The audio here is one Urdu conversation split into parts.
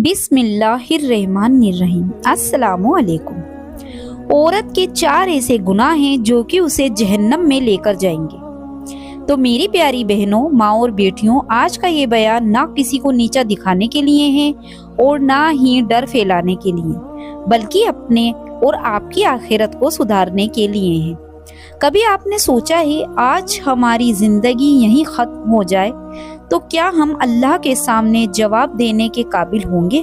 بسم اللہ الرحمن الرحیم۔ السلام علیکم۔ عورت کے 4 ایسے گناہ ہیں جو کہ اسے جہنم میں لے کر جائیں گے۔ تو میری پیاری بہنوں، ماں اور بیٹیوں، آج کا یہ بیان نہ کسی کو نیچا دکھانے کے لیے ہے اور نہ ہی ڈر پھیلانے کے لیے، بلکہ اپنے اور آپ کی آخرت کو سدھارنے کے لیے ہے۔ کبھی آپ نے سوچا ہے آج ہماری زندگی یہیں ختم ہو جائے تو کیا ہم اللہ کے سامنے جواب دینے کے قابل ہوں گے؟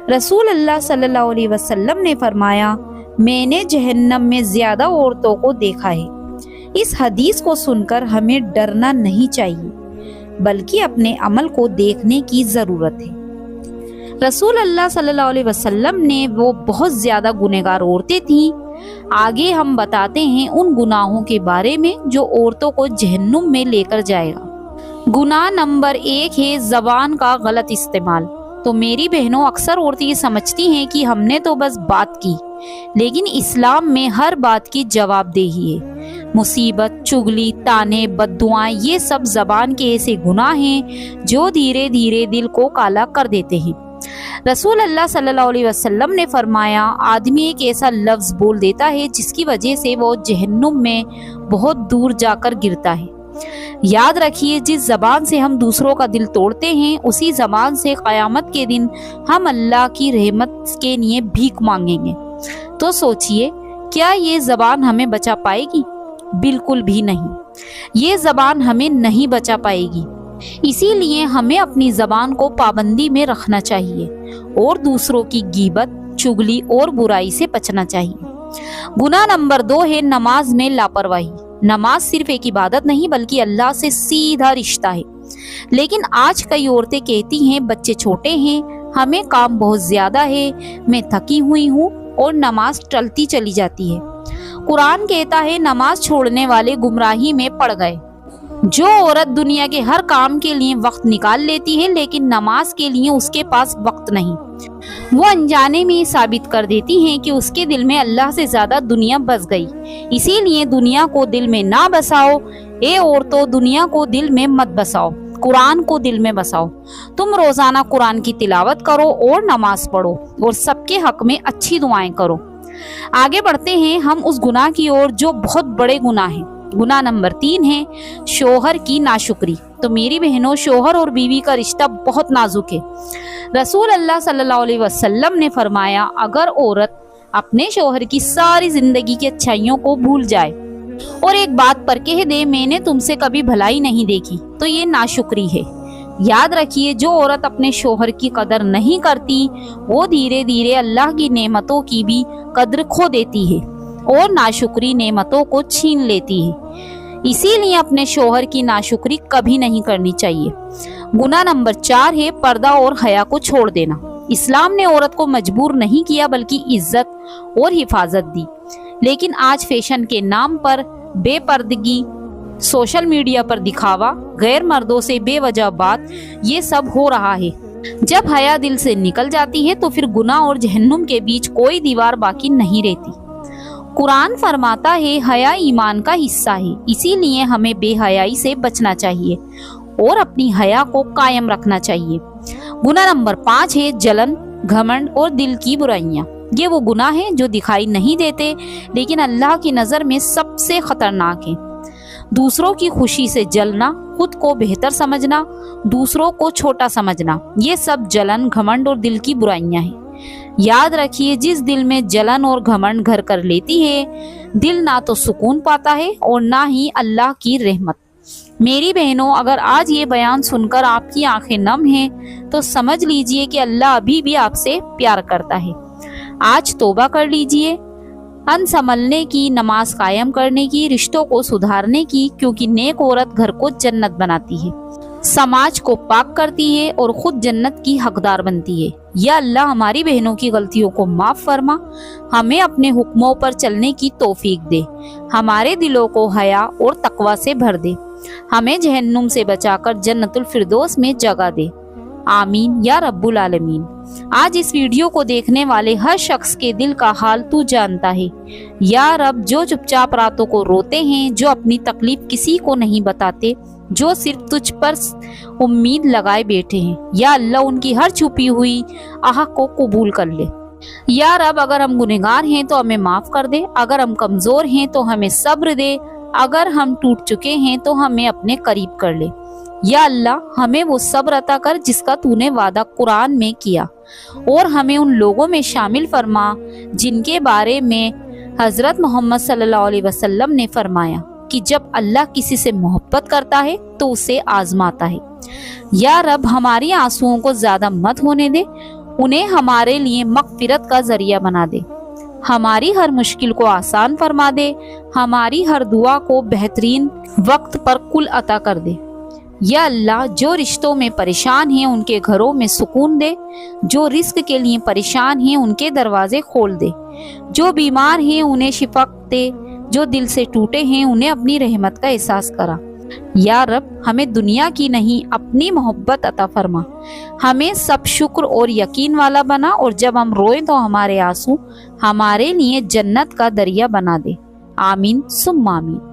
رسول اللہ صلی اللہ علیہ وسلم نے فرمایا، میں نے جہنم میں زیادہ عورتوں کو دیکھا ہے۔ اس حدیث کو سن کر ہمیں ڈرنا نہیں چاہیے، بلکہ اپنے عمل کو دیکھنے کی ضرورت ہے۔ رسول اللہ صلی اللہ علیہ وسلم نے وہ بہت زیادہ گنہگار عورتیں تھیں۔ آگے ہم بتاتے ہیں ان گناہوں کے بارے میں جو عورتوں کو جہنم میں لے کر جائے گا۔ گناہ نمبر 1 ہے زبان کا غلط استعمال۔ تو میری بہنوں، اکثر عورتیں یہ سمجھتی ہیں کہ ہم نے تو بس بات کی، لیکن اسلام میں ہر بات کی جواب دہی ہے۔ مصیبت، چغلی، تانے، بد دعائیں، یہ سب زبان کے ایسے گناہ ہیں جو دھیرے دھیرے دل کو کالا کر دیتے ہیں۔ رسول اللہ صلی اللہ علیہ وسلم نے فرمایا، آدمی ایک ایسا لفظ بول دیتا ہے جس کی وجہ سے وہ جہنم میں بہت دور جا کر گرتا ہے۔ یاد رکھیے، جس زبان سے ہم دوسروں کا دل توڑتے ہیں، اسی زبان سے قیامت کے دن ہم اللہ کی رحمت کے لیے بھیک مانگیں گے۔ تو سوچئے، کیا یہ زبان ہمیں بچا پائے گی؟ بالکل بھی نہیں، یہ زبان ہمیں نہیں بچا پائے گی۔ اسی لیے ہمیں اپنی زبان کو پابندی میں رکھنا چاہیے اور دوسروں کی غیبت، چغلی اور برائی سے بچنا چاہیے۔ گناہ نمبر 2 ہے نماز میں لاپرواہی۔ نماز صرف ایک عبادت نہیں بلکہ اللہ سے سیدھا رشتہ ہے، لیکن آج کئی عورتیں کہتی ہیں بچے چھوٹے ہیں، ہمیں کام بہت زیادہ ہے، میں تھکی ہوئی ہوں، اور نماز ٹلتی چلی جاتی ہے۔ قرآن کہتا ہے نماز چھوڑنے والے گمراہی میں پڑ گئے۔ جو عورت دنیا کے ہر کام کے لیے وقت نکال لیتی ہے لیکن نماز کے لیے اس کے پاس وقت نہیں، وہ انجانے میں ثابت کر دیتی ہیں کہ اس کے دل میں اللہ سے زیادہ دنیا بس گئی۔ اسی لیے دنیا کو دل میں نہ بساؤ، اے عورتوں، دنیا کو دل میں مت بساؤ، قرآن کو دل میں بساؤ۔ تم روزانہ قرآن کی تلاوت کرو اور نماز پڑھو اور سب کے حق میں اچھی دعائیں کرو۔ آگے بڑھتے ہیں ہم اس گناہ کی اور جو بہت بڑے گناہ ہیں۔ گناہ نمبر 3 ہے شوہر کی ناشکری۔ تو میری بہنوں، شوہر اور بیوی کا رشتہ بہت نازک ہے۔ رسول اللہ صلی اللہ علیہ وسلم نے فرمایا، اگر عورت اپنے شوہر کی ساری زندگی کی اچھائیوں کو بھول جائے اور ایک بات پر کہہ دے میں نے تم سے کبھی بھلائی نہیں دیکھی، تو یہ ناشکری ہے۔ یاد رکھیے، جو عورت اپنے شوہر کی قدر نہیں کرتی وہ دھیرے دھیرے اللہ کی نعمتوں کی بھی قدر کھو دیتی ہے اور ناشکری نعمتوں کو چھین لیتی ہے۔ اسی لیے اپنے شوہر کی ناشکری کبھی نہیں کرنی چاہیے۔ گناہ نمبر 4 ہے پردہ اور حیا کو چھوڑ دینا۔ اسلام نے عورت کو مجبور نہیں کیا بلکہ عزت اور حفاظت دی، لیکن آج فیشن کے نام پر بے پردگی، سوشل میڈیا پر دکھاوا، غیر مردوں سے بے وجہ بات، یہ سب ہو رہا ہے۔ جب حیا دل سے نکل جاتی ہے تو پھر گناہ اور جہنم کے بیچ کوئی دیوار باقی نہیں رہتی۔ قرآن فرماتا ہے حیا ایمان کا حصہ ہے، اسی لیے ہمیں بے حیائی سے بچنا چاہیے اور اپنی حیا کو قائم رکھنا چاہیے۔ گناہ نمبر 5 ہے جلن، گھمنڈ اور دل کی برائیاں۔ یہ وہ گناہ ہیں جو دکھائی نہیں دیتے لیکن اللہ کی نظر میں سب سے خطرناک ہیں۔ دوسروں کی خوشی سے جلنا، خود کو بہتر سمجھنا، دوسروں کو چھوٹا سمجھنا، یہ سب جلن، گھمنڈ اور دل کی برائیاں ہیں۔ یاد رکھیے، جس دل میں جلن اور گھمنڈ گھر کر لیتی ہے، دل نہ تو سکون پاتا ہے اور نہ ہی اللہ کی رحمت۔ میری بہنوں، اگر آج یہ بیان سن کر آپ کی آنکھیں نم ہیں تو سمجھ لیجئے کہ اللہ ابھی بھی آپ سے پیار کرتا ہے۔ آج توبہ کر لیجئے، ان سنبھلنے کی، نماز قائم کرنے کی، رشتوں کو سدھارنے کی، کیونکہ نیک عورت گھر کو جنت بناتی ہے، سماج کو پاک کرتی ہے اور خود جنت کی حقدار بنتی ہے۔ یا اللہ ہماری بہنوں کی غلطیوں کو معاف فرما، ہمیں اپنے حکموں پر چلنے کی توفیق دے، ہمارے دلوں کو حیا اور تقوی سے بھر دے، ہمیں جہنم سے بچا کر جنت الفردوس میں جگہ دے۔ آمین یا رب العالمین۔ آج اس ویڈیو کو دیکھنے والے ہر شخص کے دل کا حال تو جانتا ہے۔ یا رب، جو چپ چاپ راتوں کو روتے ہیں، جو اپنی تکلیف کسی کو نہیں بتاتے، جو صرف تجھ پر امید لگائے بیٹھے ہیں۔ یا اللہ ان کی ہر چھپی ہوئی آہ کو قبول کر لے۔ یا رب اگر ہم گنہگار ہیں تو ہمیں معاف کر دے، اگر ہم کمزور ہیں تو ہمیں صبر دے، اگر ہم ٹوٹ چکے ہیں تو ہمیں اپنے قریب کر لے۔ یا اللہ ہمیں وہ صبر عطا کر جس کا تو نے وعدہ قرآن میں کیا، اور ہمیں ان لوگوں میں شامل فرما جن کے بارے میں حضرت محمد صلی اللہ علیہ وسلم نے فرمایا کہ جب اللہ کسی سے محبت کرتا ہے تو اسے آزماتا ہے۔ یا رب ہماری آنسوؤں کو زیادہ مت ہونے دے، انہیں ہمارے لیے مغفرت کا ذریعہ بنا دے، ہماری ہر مشکل کو آسان فرما دے، ہماری ہر دعا کو بہترین وقت پر کل عطا کر دے۔ یا اللہ جو رشتوں میں پریشان ہیں ان کے گھروں میں سکون دے، جو رزق کے لیے پریشان ہیں ان کے دروازے کھول دے، جو بیمار ہیں انہیں شفا دے، جو دل سے ٹوٹے ہیں انہیں اپنی رحمت کا احساس کرا۔ یا رب ہمیں دنیا کی نہیں اپنی محبت عطا فرما، ہمیں سب شکر اور یقین والا بنا، اور جب ہم روئیں تو ہمارے آنسو ہمارے لیے جنت کا دریا بنا دے۔ آمین ثم آمین۔